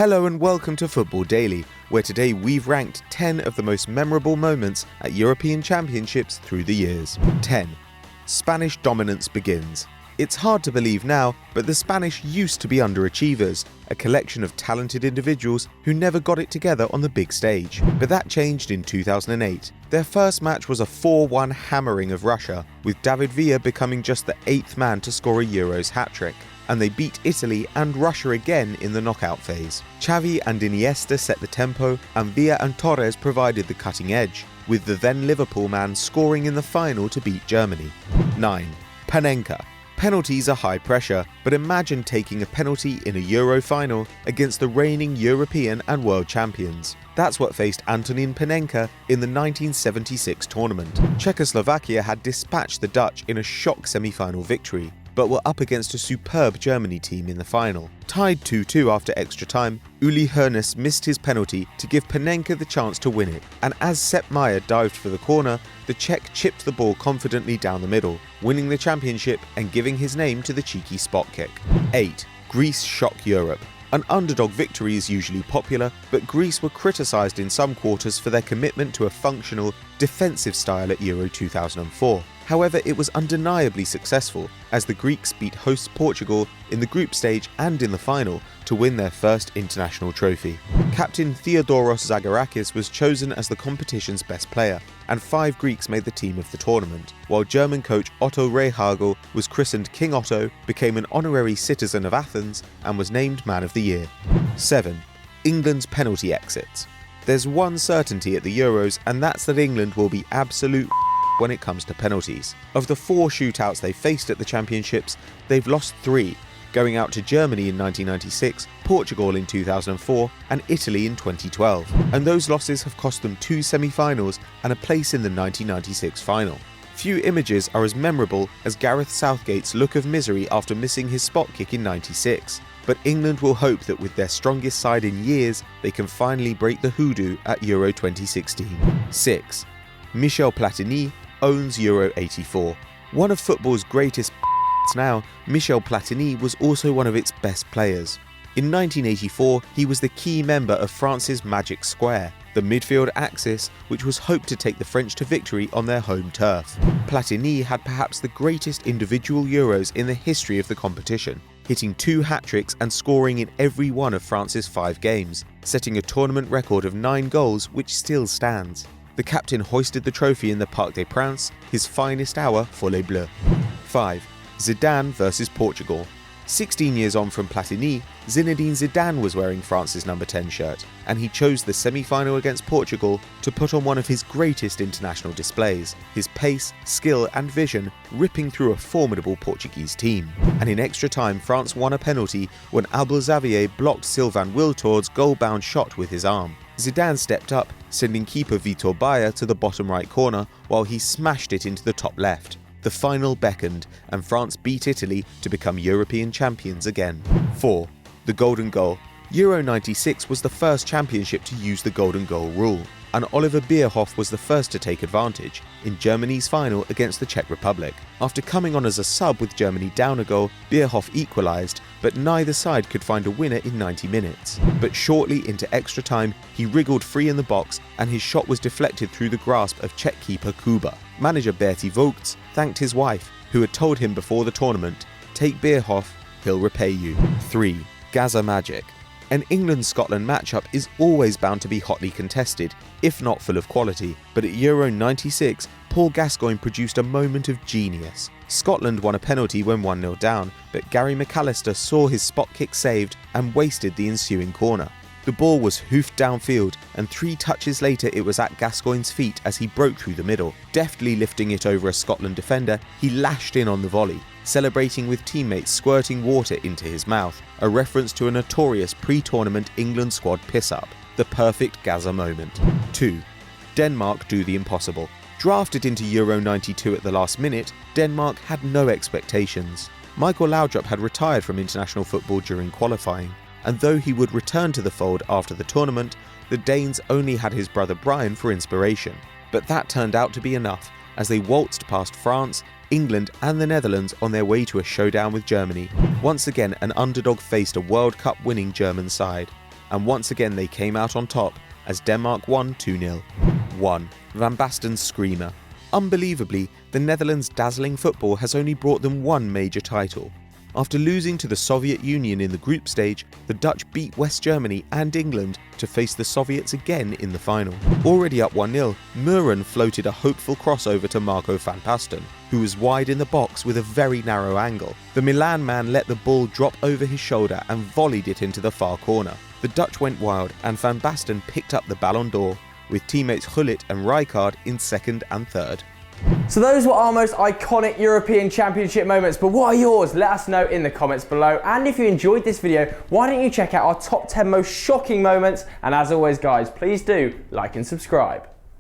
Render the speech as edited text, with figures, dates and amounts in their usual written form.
Hello and welcome to Football Daily, where today we've ranked 10 of the most memorable moments at European Championships through the years. 10. Spanish dominance begins. It's hard to believe now, but the Spanish used to be underachievers, a collection of talented individuals who never got it together on the big stage. But that changed in 2008. Their first match was a 4-1 hammering of Russia, with David Villa becoming just the 8th man to score a Euros hat-trick. And they beat Italy and Russia again in the knockout phase. Xavi and Iniesta set the tempo, and Villa and Torres provided the cutting edge, with the then Liverpool man scoring in the final to beat Germany. 9. Panenka. Penalties are high pressure, but imagine taking a penalty in a Euro final against the reigning European and world champions. That's what faced Antonin Panenka in the 1976 tournament. Czechoslovakia had dispatched the Dutch in a shock semi-final victory, but were up against a superb Germany team in the final. Tied 2-2 after extra time, Uli Hoeneß missed his penalty to give Panenka the chance to win it, and as Sepp Maier dived for the corner, the Czech chipped the ball confidently down the middle, winning the championship and giving his name to the cheeky spot kick. 8. Greece shock Europe. An underdog victory is usually popular, but Greece were criticised in some quarters for their commitment to a functional, defensive style at Euro 2004. However, it was undeniably successful, as the Greeks beat hosts Portugal in the group stage and in the final to win their first international trophy. Captain Theodoros Zagorakis was chosen as the competition's best player, and 5 Greeks made the team of the tournament, while German coach Otto Rehhagel was christened King Otto, became an honorary citizen of Athens, and was named Man of the Year. 7. England's penalty exits. There's one certainty at the Euros, and that's that England will be absolute when it comes to penalties. Of the 4 shootouts they faced at the championships, they've lost 3, going out to Germany in 1996, Portugal in 2004 and Italy in 2012. And those losses have cost them 2 semi-finals and a place in the 1996 final. Few images are as memorable as Gareth Southgate's look of misery after missing his spot kick in '96. But England will hope that with their strongest side in years, they can finally break the hoodoo at Euro 2016. 6. Michel Platini owns Euro 84. One of football's greatest now, Michel Platini was also one of its best players. In 1984, he was the key member of France's Magic Square, the midfield axis which was hoped to take the French to victory on their home turf. Platini had perhaps the greatest individual Euros in the history of the competition, hitting 2 hat-tricks and scoring in every one of France's 5 games, setting a tournament record of 9 goals which still stands. The captain hoisted the trophy in the Parc des Princes, his finest hour for Les Bleus. 5. Zidane versus Portugal. 16 years on from Platini, Zinedine Zidane was wearing France's number 10 shirt, and he chose the semi-final against Portugal to put on one of his greatest international displays, his pace, skill and vision ripping through a formidable Portuguese team. And in extra time, France won a penalty when Abel Xavier blocked Sylvain Wiltord's goal-bound shot with his arm. Zidane stepped up, sending keeper Vitor Bayer to the bottom right corner while he smashed it into the top left. The final beckoned, and France beat Italy to become European champions again. 4. The Golden Goal. Euro 96 was the first championship to use the Golden Goal rule, and Oliver Bierhoff was the first to take advantage in Germany's final against the Czech Republic. After coming on as a sub with Germany down a goal, Bierhoff equalised, but neither side could find a winner in 90 minutes. But shortly into extra time, he wriggled free in the box and his shot was deflected through the grasp of Czech keeper Kuba. Manager Berti Vogts thanked his wife, who had told him before the tournament, "Take Bierhoff, he'll repay you." 3. Gaza Magic. An England-Scotland matchup is always bound to be hotly contested, if not full of quality, but at Euro 96, Paul Gascoigne produced a moment of genius. Scotland won a penalty when 1-0 down, but Gary McAllister saw his spot kick saved and wasted the ensuing corner. The ball was hoofed downfield, and 3 touches later it was at Gascoigne's feet as he broke through the middle. Deftly lifting it over a Scotland defender, he lashed in on the volley, celebrating with teammates squirting water into his mouth, a reference to a notorious pre-tournament England squad piss-up. The perfect Gaza moment. 2. Denmark do the impossible. Drafted into Euro 92 at the last minute, Denmark had no expectations. Michael Laudrup had retired from international football during qualifying, and though he would return to the fold after the tournament, the Danes only had his brother Brian for inspiration. But that turned out to be enough, as they waltzed past France, England and the Netherlands on their way to a showdown with Germany. Once again, an underdog faced a World Cup winning German side. and once again they came out on top as Denmark won 2-0. 1. Van Bastens Screamer. Unbelievably, the Netherlands' dazzling football has only brought them one major title. After losing to the Soviet Union in the group stage, the Dutch beat West Germany and England to face the Soviets again in the final. Already up 1-0, Muren floated a hopeful crossover to Marco van Basten, who was wide in the box with a very narrow angle. The Milan man let the ball drop over his shoulder and volleyed it into the far corner. The Dutch went wild and Van Basten picked up the Ballon d'Or, with teammates Gullit and Rijkaard in second and third. So those were our most iconic European Championship moments, but what are yours? Let us know in the comments below. And if you enjoyed this video, why don't you check out our top 10 most shocking moments? And as always guys, please do like and subscribe.